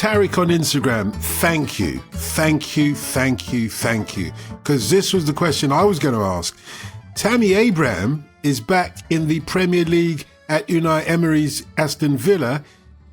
Tariq on Instagram, thank you. Because this was the question I was going to ask. Tammy Abraham is back in the Premier League at Unai Emery's Aston Villa.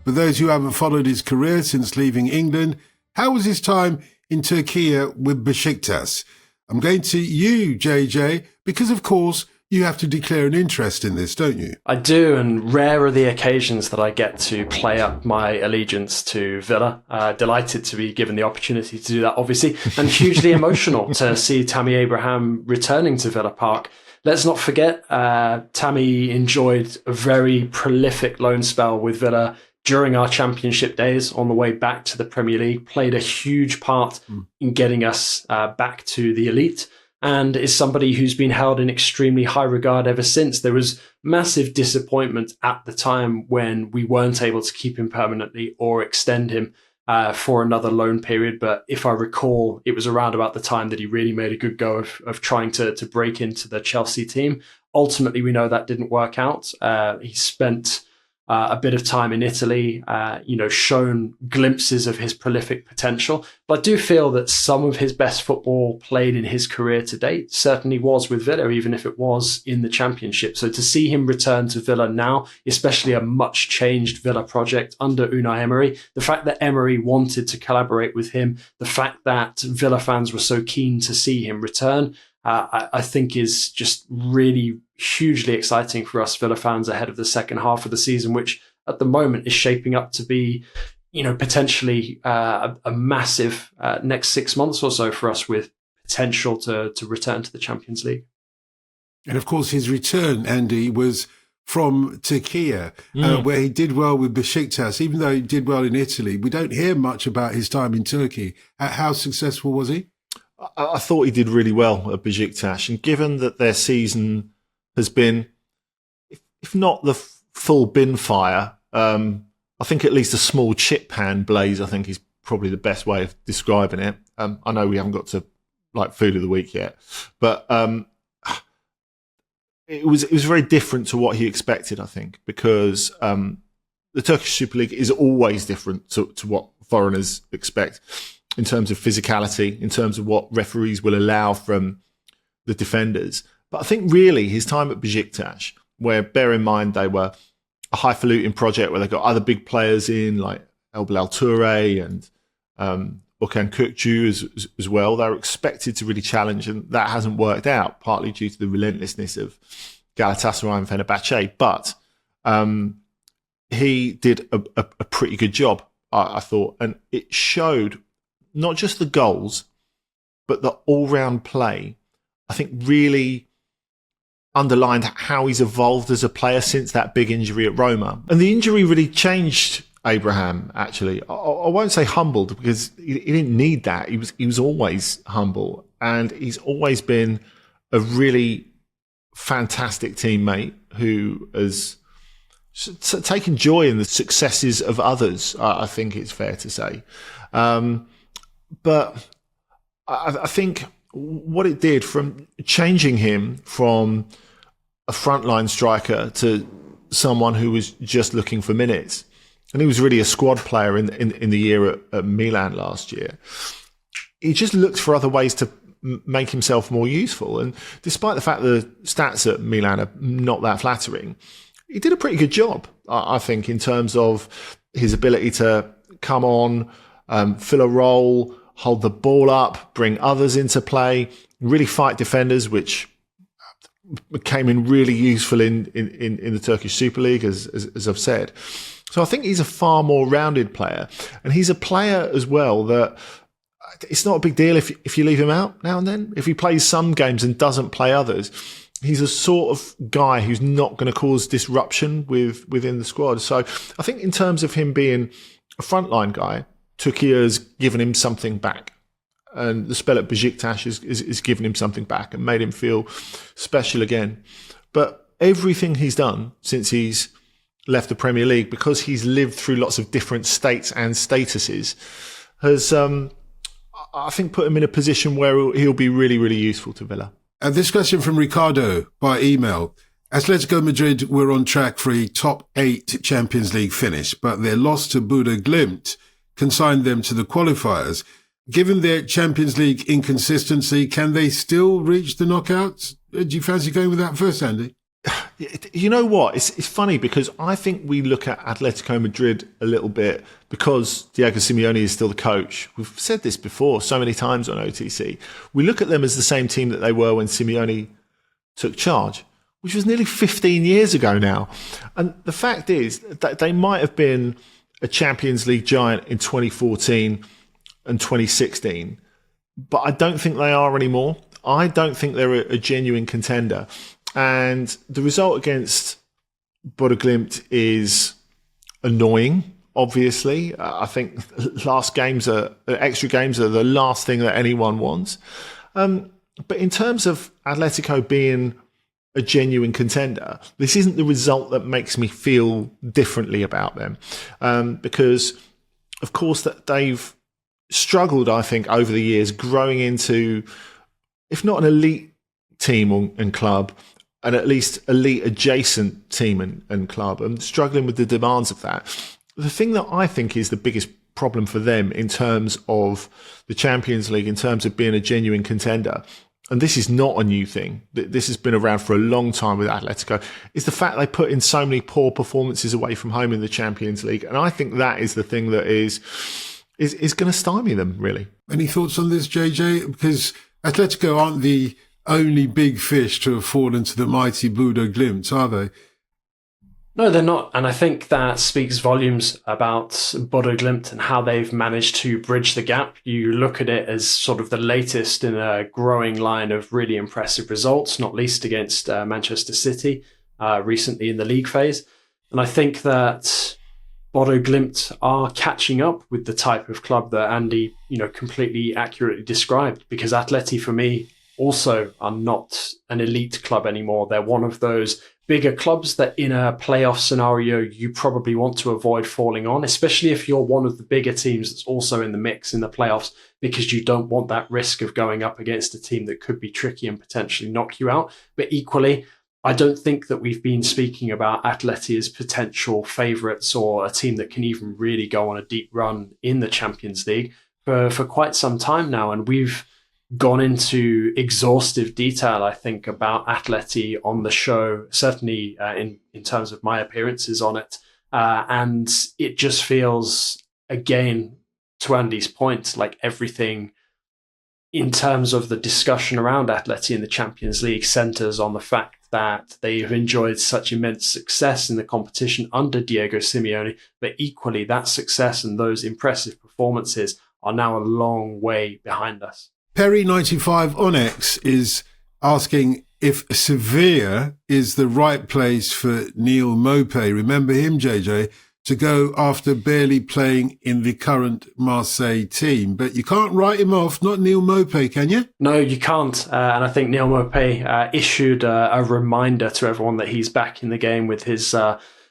For those who haven't followed his career since leaving England, how was his time in Turkey with Beşiktaş? I'm going to you, JJ, because of course you have to declare an interest in this, don't you? I do, and rare are the occasions that I get to play up my allegiance to Villa. Delighted to be given the opportunity to do that, obviously, and hugely emotional to see Tammy Abraham returning to Villa Park. Let's not forget, Tammy enjoyed a very prolific loan spell with Villa during our championship days on the way back to the Premier League, played a huge part in getting us back to the elite, and is somebody who's been held in extremely high regard ever since. There was massive disappointment at the time when we weren't able to keep him permanently or extend him for another loan period. But if I recall, it was around about the time that he really made a good go of trying to break into the Chelsea team. Ultimately, we know that didn't work out. He spent a bit of time in Italy, shown glimpses of his prolific potential. But I do feel that some of his best football played in his career to date certainly was with Villa, even if it was in the Championship. So to see him return to Villa now, especially a much changed Villa project under Unai Emery, the fact that Emery wanted to collaborate with him, the fact that Villa fans were so keen to see him return, I think is just really hugely exciting for us Villa fans ahead of the second half of the season, which at the moment is shaping up to be, potentially a massive next 6 months or so for us, with potential to return to the Champions League. And of course, his return, Andy, was from Turkey, where he did well with Beşiktaş. Even though he did well in Italy, we don't hear much about his time in Turkey. How successful was he? I thought he did really well at Beşiktaş, and given that their season has been, if not the full bin fire, I think at least a small chip pan blaze, I think is probably the best way of describing it. I know we haven't got to food of the week yet, but it was very different to what he expected, I think, because the Turkish Super League is always different to what foreigners expect in terms of physicality, in terms of what referees will allow from the defenders. But I think really his time at Beşiktaş, where, bear in mind, they were a highfalutin project where they got other big players in, like El Bilal Toure and Okan Kökçü as well. They were expected to really challenge, and that hasn't worked out, partly due to the relentlessness of Galatasaray and Fenerbahce. But he did a pretty good job, I thought, and it showed not just the goals, but the all-round play, I think, really underlined how he's evolved as a player since that big injury at Roma. And the injury really changed Abraham, actually. I won't say humbled, because he didn't need that. He was always humble, and he's always been a really fantastic teammate who has taken joy in the successes of others, I think it's fair to say. But I think what it did, from changing him from a frontline striker to someone who was just looking for minutes, and he was really a squad player in the year at Milan last year, he just looked for other ways to make himself more useful. And despite the fact that the stats at Milan are not that flattering, he did a pretty good job, I think, in terms of his ability to come on, fill a role, hold the ball up, bring others into play, really fight defenders, which came in really useful in the Turkish Super League, as I've said. So I think he's a far more rounded player, and he's a player as well that it's not a big deal if you leave him out now and then. If he plays some games and doesn't play others, he's a sort of guy who's not going to cause disruption within the squad. So I think in terms of him being a frontline guy, Turkey has given him something back. And the spell at Beşiktaş is given him something back and made him feel special again. But everything he's done since he's left the Premier League, because he's lived through lots of different states and statuses, has, I think, put him in a position where he'll be really, really useful to Villa. And this question from Ricardo by email. Atletico Madrid were on track for a top 8 Champions League finish, but their loss to Buda Glimt consigned them to the qualifiers. Given their Champions League inconsistency, can they still reach the knockouts? Do you fancy going with that first, Andy? You know what? It's funny because I think we look at Atletico Madrid a little bit because Diego Simeone is still the coach. We've said this before so many times on OTC. We look at them as the same team that they were when Simeone took charge, which was nearly 15 years ago now. And the fact is that they might have been a Champions League giant in 2014 and 2016, but I don't think they are anymore. I don't think they're a genuine contender. And the result against Bodo Glimt is annoying, obviously. I think extra games are the last thing that anyone wants. But in terms of Atletico being a genuine contender, this isn't the result that makes me feel differently about them. Because, of course, that they've struggled, I think, over the years, growing into, if not an elite team and club, and at least elite adjacent team and club, and struggling with the demands of that. The thing that I think is the biggest problem for them in terms of the Champions League, in terms of being a genuine contender, and this is not a new thing, this has been around for a long time with Atletico, is the fact they put in so many poor performances away from home in the Champions League. And I think that is the thing that is going to stymie them, really. Any thoughts on this, JJ? Because Atletico aren't the only big fish to have fallen to the mighty Bodo Glimt, are they? No, they're not. And I think that speaks volumes about Bodo Glimt and how they've managed to bridge the gap. You look at it as sort of the latest in a growing line of really impressive results, not least against Manchester City recently in the league phase. And I think that Bodo Glimt are catching up with the type of club that Andy, completely accurately described, because Atleti, for me, also are not an elite club anymore. They're one of those bigger clubs that in a playoff scenario, you probably want to avoid falling on, especially if you're one of the bigger teams that's also in the mix in the playoffs, because you don't want that risk of going up against a team that could be tricky and potentially knock you out. But equally, I don't think that we've been speaking about Atleti as potential favourites or a team that can even really go on a deep run in the Champions League for quite some time now. And we've gone into exhaustive detail, I think, about Atleti on the show, certainly in terms of my appearances on it. And it just feels, again, to Andy's point, like everything in terms of the discussion around Atleti in the Champions League centres on the fact that they've enjoyed such immense success in the competition under Diego Simeone, but equally that success and those impressive performances are now a long way behind us. Perry95 on X is asking if Sevilla is the right place for Neal Maupay. Remember him, JJ, to go after barely playing in the current Marseille team. But you can't write him off, not Neal Maupay, can you? No, you can't. And I think Neal Maupay issued a reminder to everyone that he's back in the game with his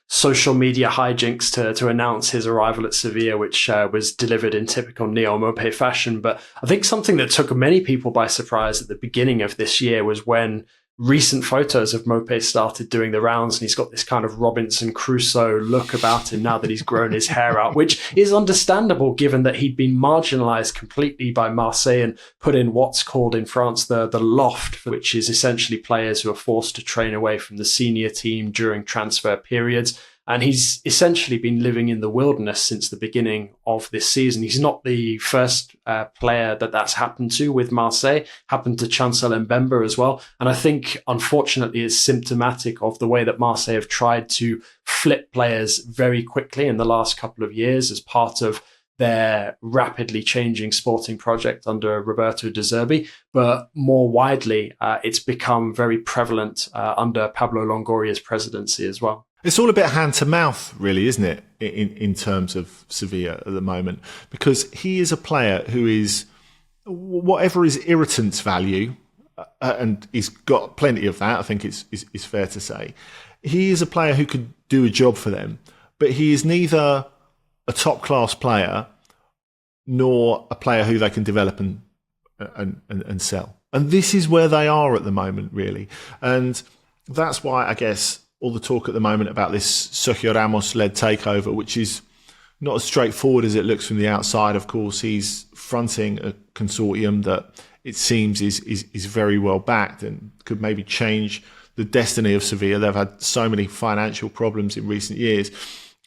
social media hijinks to announce his arrival at Sevilla, which was delivered in typical Neal Maupay fashion. But I think something that took many people by surprise at the beginning of this year was when recent photos of Maupay started doing the rounds, and he's got this kind of Robinson Crusoe look about him now that he's grown his hair out, which is understandable given that he'd been marginalised completely by Marseille and put in what's called in France the loft, which is essentially players who are forced to train away from the senior team during transfer periods. And he's essentially been living in the wilderness since the beginning of this season. He's not the first player that's happened to with Marseille, happened to Chancel Mbemba as well. And I think, unfortunately, it's symptomatic of the way that Marseille have tried to flip players very quickly in the last couple of years as part of their rapidly changing sporting project under Roberto De Zerbi. But more widely, it's become very prevalent under Pablo Longoria's presidency as well. It's all a bit hand to mouth, really, isn't it, in terms of Sevilla at the moment? Because he is a player who is, whatever his irritants value, and he's got plenty of that, I think it's fair to say, he is a player who could do a job for them, but he is neither a top-class player nor a player who they can develop and sell. And this is where they are at the moment, really. And that's why, I guess, all the talk at the moment about this Sergio Ramos-led takeover, which is not as straightforward as it looks from the outside. Of course, he's fronting a consortium that it seems is very well backed and could maybe change the destiny of Sevilla. They've had so many financial problems in recent years.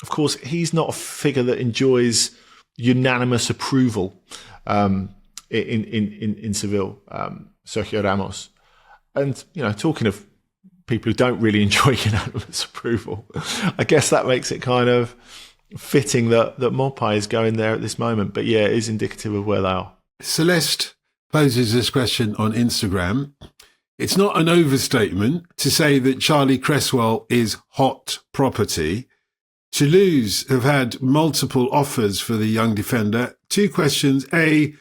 Of course, he's not a figure that enjoys unanimous approval in Seville, Sergio Ramos. And, talking of people who don't really enjoy unanimous approval, I guess that makes it kind of fitting that Maupay is going there at this moment. But yeah, it is indicative of where they are. Celeste poses this question on Instagram. It's not an overstatement to say that Charlie Cresswell is hot property. Toulouse have had multiple offers for the young defender. 2 questions. A,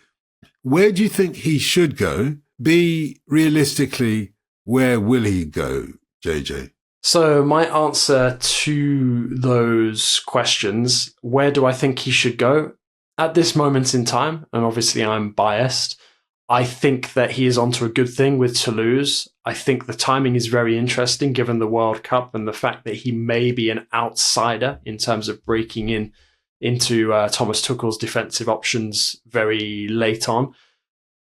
where do you think he should go? B, realistically, where will he go, JJ? So my answer to those questions, where do I think he should go? At this moment in time, and obviously I'm biased, I think that he is onto a good thing with Toulouse. I think the timing is very interesting given the World Cup and the fact that he may be an outsider in terms of breaking into Thomas Tuchel's defensive options very late on.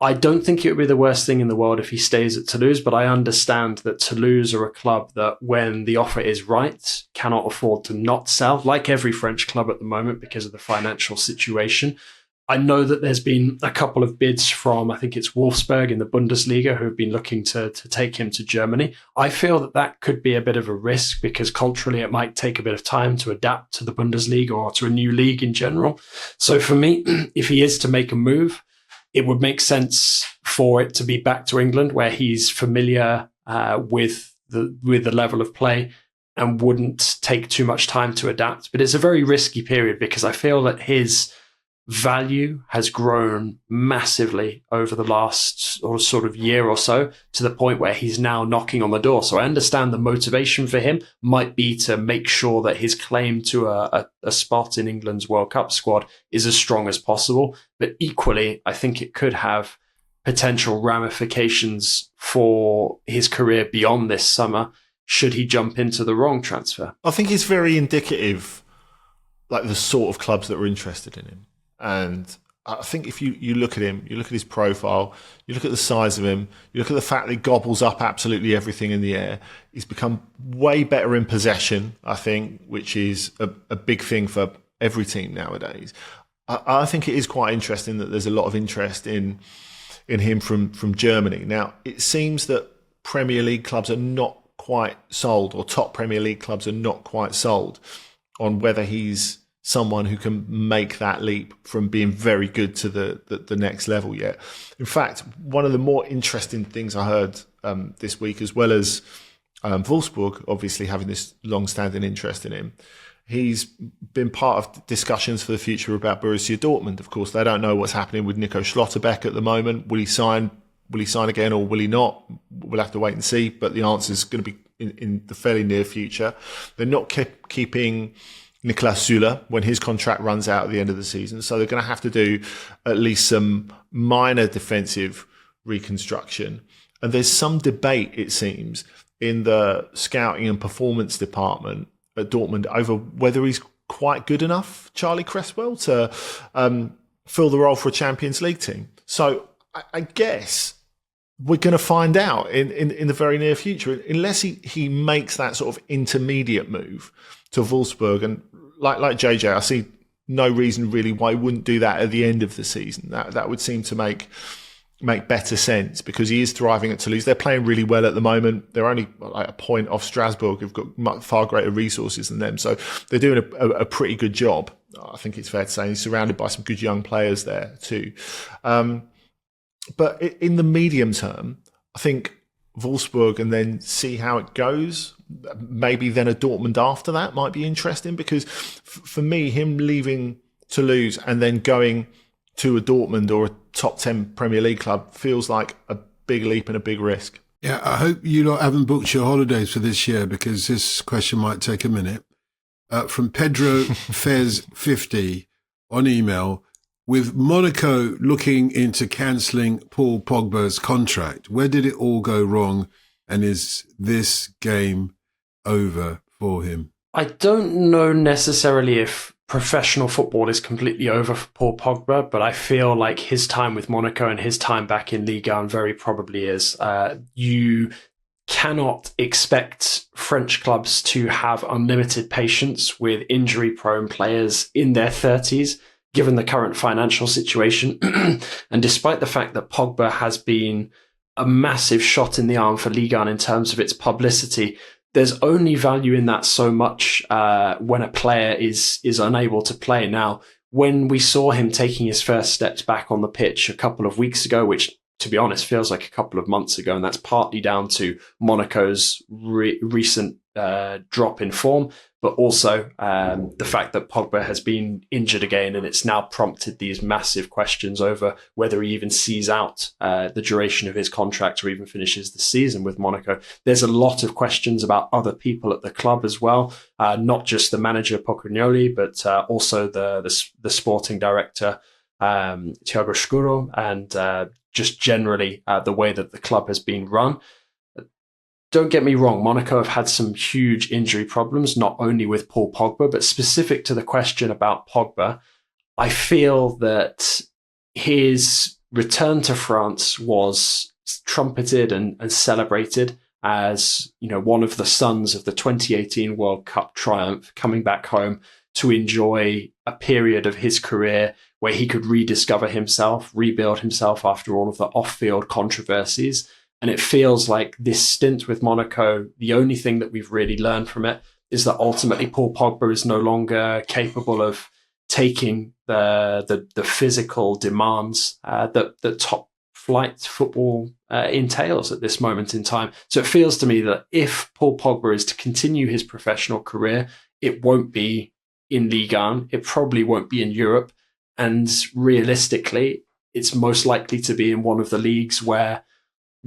I don't think it would be the worst thing in the world if he stays at Toulouse, but I understand that Toulouse are a club that, when the offer is right, cannot afford to not sell, like every French club at the moment because of the financial situation. I know that there's been a couple of bids from, I think it's Wolfsburg in the Bundesliga, who have been looking to take him to Germany. I feel that could be a bit of a risk because culturally it might take a bit of time to adapt to the Bundesliga or to a new league in general. So for me, if he is to make a move, it would make sense for it to be back to England where he's familiar with the level of play and wouldn't take too much time to adapt. But it's a very risky period because I feel that his value has grown massively over the last sort of year or so to the point where he's now knocking on the door. So I understand the motivation for him might be to make sure that his claim to a spot in England's World Cup squad is as strong as possible. But equally, I think it could have potential ramifications for his career beyond this summer should he jump into the wrong transfer. I think it's very indicative, like the sort of clubs that are interested in him. And I think if you look at him, you look at his profile, you look at the size of him, you look at the fact that he gobbles up absolutely everything in the air. He's become way better in possession, I think, which is a big thing for every team nowadays. I think it is quite interesting that there's a lot of interest in him from Germany. Now, it seems that Premier League clubs are not quite sold, or top Premier League clubs are not quite sold on whether he's someone who can make that leap from being very good to the next level yet. In fact, one of the more interesting things I heard this week, as well as Wolfsburg obviously having this long-standing interest in him, he's been part of discussions for the future about Borussia Dortmund. Of course, they don't know what's happening with Nico Schlotterbeck at the moment. Will he sign again or will he not? We'll have to wait and see, but the answer is going to be in the fairly near future. They're not keeping Niklas Süle when his contract runs out at the end of the season. So they're going to have to do at least some minor defensive reconstruction. And there's some debate, it seems, in the scouting and performance department at Dortmund over whether he's quite good enough, Charlie Cresswell, to fill the role for a Champions League team. So I guess we're going to find out in the very near future, unless he makes that sort of intermediate move to Wolfsburg. And like JJ, I see no reason really why he wouldn't do that at the end of the season. That would seem to make better sense because he is thriving at Toulouse. They're playing really well at the moment. They're only like a point off Strasbourg, who've got far greater resources than them. So they're doing a pretty good job. I think it's fair to say he's surrounded by some good young players there too. But in the medium term, I think Wolfsburg and then see how it goes. Maybe then a Dortmund after that might be interesting because for me, him leaving Toulouse and then going to a Dortmund or a top 10 Premier League club feels like a big leap and a big risk. Yeah, I hope you lot haven't booked your holidays for this year because this question might take a minute. From Pedro Fez 50 on email, with Monaco looking into cancelling Paul Pogba's contract, where did it all go wrong? And is this game over for him? I don't know necessarily if professional football is completely over for Paul Pogba, but I feel like his time with Monaco and his time back in Ligue 1 very probably is. You cannot expect French clubs to have unlimited patience with injury-prone players in their 30s, given the current financial situation. And despite the fact that Pogba has been a massive shot in the arm for Ligue 1 in terms of its publicity, there's only value in that so much when a player is unable to play. Now, when we saw him taking his first steps back on the pitch a couple of weeks ago, which, to be honest, feels like a couple of months ago, and that's partly down to Monaco's recent drop in form, but also the fact that Pogba has been injured again, and it's now prompted these massive questions over whether he even sees out the duration of his contract or even finishes the season with Monaco. There's a lot of questions about other people at the club as well, not just the manager Pocognoli, but also the sporting director Thiago Scuro, and just generally the way that the club has been run. Don't get me wrong, Monaco have had some huge injury problems, not only with Paul Pogba, but specific to the question about Pogba, I feel that his return to France was trumpeted and celebrated as, you know, one of the sons of the 2018 World Cup triumph, coming back home to enjoy a period of his career where he could rediscover himself, rebuild himself after all of the off-field controversies. And it feels like this stint with Monaco, the only thing that we've really learned from it is that ultimately Paul Pogba is no longer capable of taking the physical demands that top flight football entails at this moment in time. So it feels to me that if Paul Pogba is to continue his professional career, it won't be in Ligue 1. It probably won't be in Europe. And realistically, it's most likely to be in one of the leagues where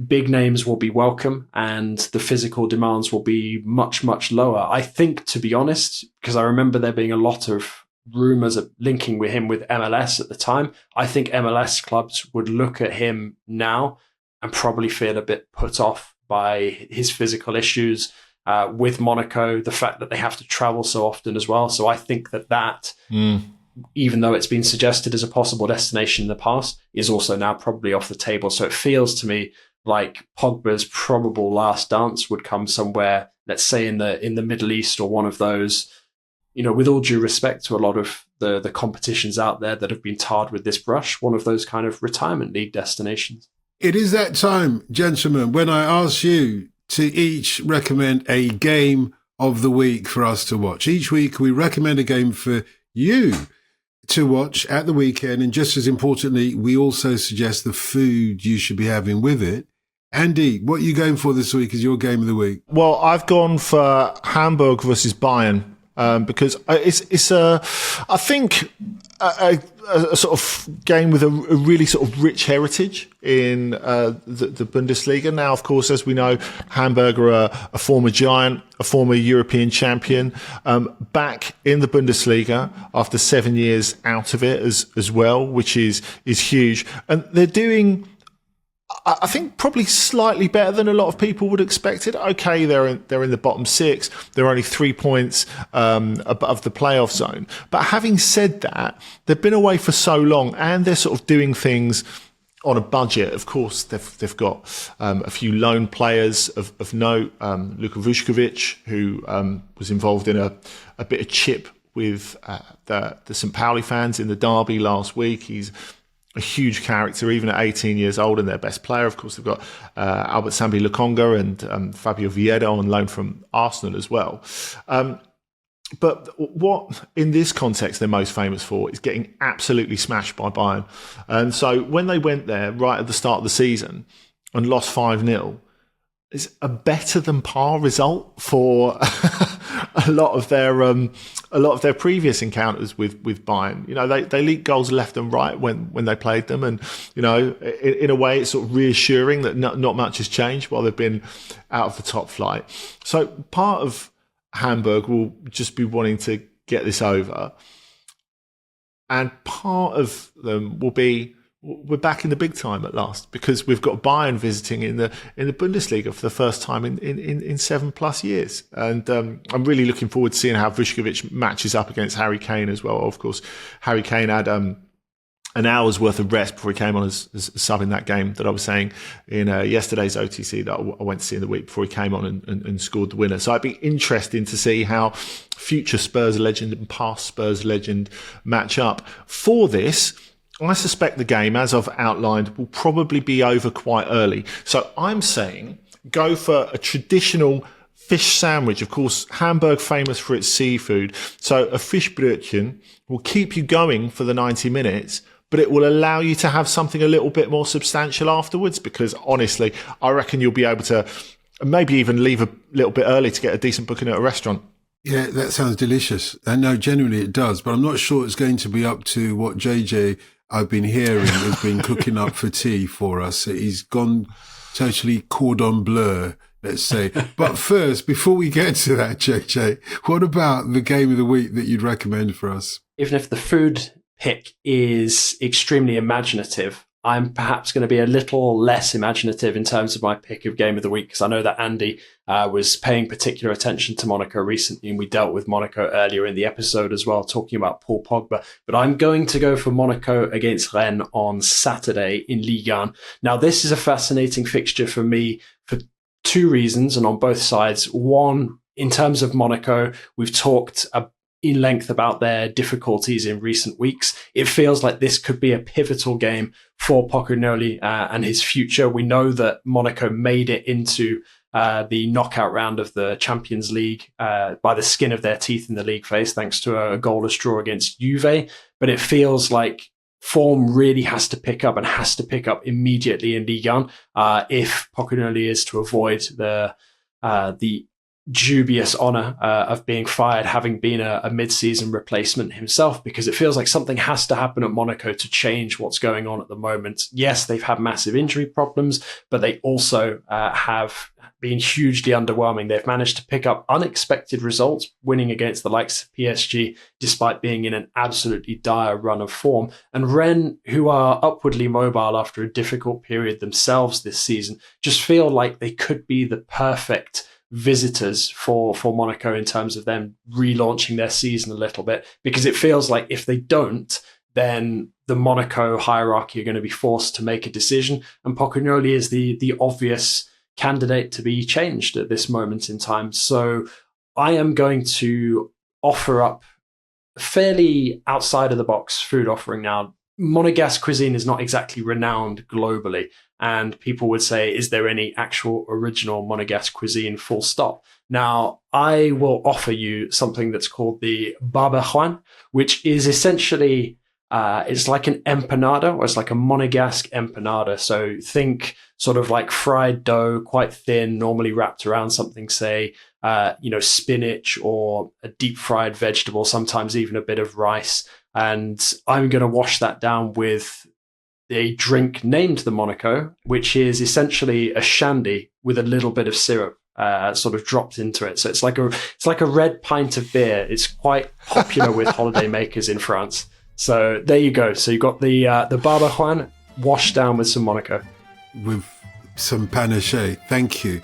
big names will be welcome and the physical demands will be much, much lower. I think, to be honest, because I remember there being a lot of rumours of linking with him with MLS at the time, I think MLS clubs would look at him now and probably feel a bit put off by his physical issues with Monaco, the fact that they have to travel so often as well. So I think that even though it's been suggested as a possible destination in the past, is also now probably off the table. So it feels to me like Pogba's probable last dance would come somewhere, let's say in the Middle East, or one of those, you know, with all due respect to a lot of the competitions out there that have been tarred with this brush, one of those kind of retirement league destinations. It is that time, gentlemen, when I ask you to each recommend a game of the week for us to watch. Each week we recommend a game for you to watch at the weekend, and just as importantly, we also suggest the food you should be having with it. Andy, what are you going for this week as your game of the week? Well, I've gone for Hamburg versus Bayern because it's a sort of game with a really sort of rich heritage in the Bundesliga. Now, of course, as we know, Hamburg are a former giant, a former European champion, back in the Bundesliga after 7 years out of it as well, which is huge. And they're doing, I think, probably slightly better than a lot of people would expect it. Okay, they're in the bottom six. They're only 3 points above the playoff zone. But having said that, they've been away for so long, and they're sort of doing things on a budget. Of course, they've got a few loan players of note. Luka Vuskovic, who was involved in a bit of chip with the St. Pauli fans in the derby last week. He's a huge character, even at 18 years old, and their best player. Of course, they've got Albert Sambi Lukonga and Fabio Vieira on loan from Arsenal as well. But what, in this context, they're most famous for is getting absolutely smashed by Bayern. And so when they went there right at the start of the season and lost 5-0, it's a better than par result for a lot of their previous encounters with Bayern. You know, they leak goals left and right when they played them, and you know, in a way, it's sort of reassuring that not much has changed while they've been out of the top flight. So part of Hamburg will just be wanting to get this over, and part of them will be we're back in the big time at last, because we've got Bayern visiting in the Bundesliga for the first time in 7+ years. And I'm really looking forward to seeing how Vuskovic matches up against Harry Kane as well. Of course, Harry Kane had an hour's worth of rest before he came on as sub in that game that I was saying in yesterday's OTC that I went to see in the week before he came on and scored the winner. So it'd be interesting to see how future Spurs legend and past Spurs legend match up. For this, I suspect the game, as I've outlined, will probably be over quite early. So I'm saying go for a traditional fish sandwich. Of course, Hamburg famous for its seafood. So a fischbrötchen will keep you going for the 90 minutes, but it will allow you to have something a little bit more substantial afterwards, because honestly, I reckon you'll be able to maybe even leave a little bit early to get a decent booking at a restaurant. Yeah, that sounds delicious. And no, genuinely it does, but I'm not sure it's going to be up to what JJ, I've been hearing, has been cooking up for tea for us. He's gone totally cordon bleu, let's say. But first, before we get to that, JJ, what about the game of the week that you'd recommend for us? Even if the food pick is extremely imaginative, I'm perhaps going to be a little less imaginative in terms of my pick of game of the week, because I know that Andy was paying particular attention to Monaco recently, and we dealt with Monaco earlier in the episode as well, talking about Paul Pogba. But I'm going to go for Monaco against Rennes on Saturday in Ligue 1. Now, this is a fascinating fixture for me for two reasons, and on both sides. One, in terms of Monaco, we've talked in length about their difficulties in recent weeks. It feels like this could be a pivotal game for Pochettino and his future. We know that Monaco made it into the knockout round of the Champions League by the skin of their teeth in the league phase, thanks to a goalless draw against Juve. But it feels like form really has to pick up, and has to pick up immediately in Ligue 1 if Pochettino is to avoid the dubious honour of being fired, having been a mid-season replacement himself, because it feels like something has to happen at Monaco to change what's going on at the moment. Yes, they've had massive injury problems, but they also have been hugely underwhelming. They've managed to pick up unexpected results, winning against the likes of PSG, despite being in an absolutely dire run of form. And Rennes, who are upwardly mobile after a difficult period themselves this season, just feel like they could be the perfect visitors for Monaco in terms of them relaunching their season a little bit, because it feels like if they don't, then the Monaco hierarchy are going to be forced to make a decision, and Pochettino is the obvious candidate to be changed at this moment in time. So I am going to offer up a fairly outside of the box food offering now. Monegasque cuisine is not exactly renowned globally, and people would say, is there any actual original Monegasque cuisine, full stop? Now, I will offer you something that's called the barbacoa, which is essentially, it's like an empanada, or it's like a Monegasque empanada. So think sort of like fried dough, quite thin, normally wrapped around something, say, spinach or a deep fried vegetable, sometimes even a bit of rice. And I'm going to wash that down with a drink named the Monaco, which is essentially a shandy with a little bit of syrup sort of dropped into it. So it's like a red pint of beer. It's quite popular with holiday makers in France. So there you go. So you've got the barbacoa washed down with some Monaco. With some panache. Thank you.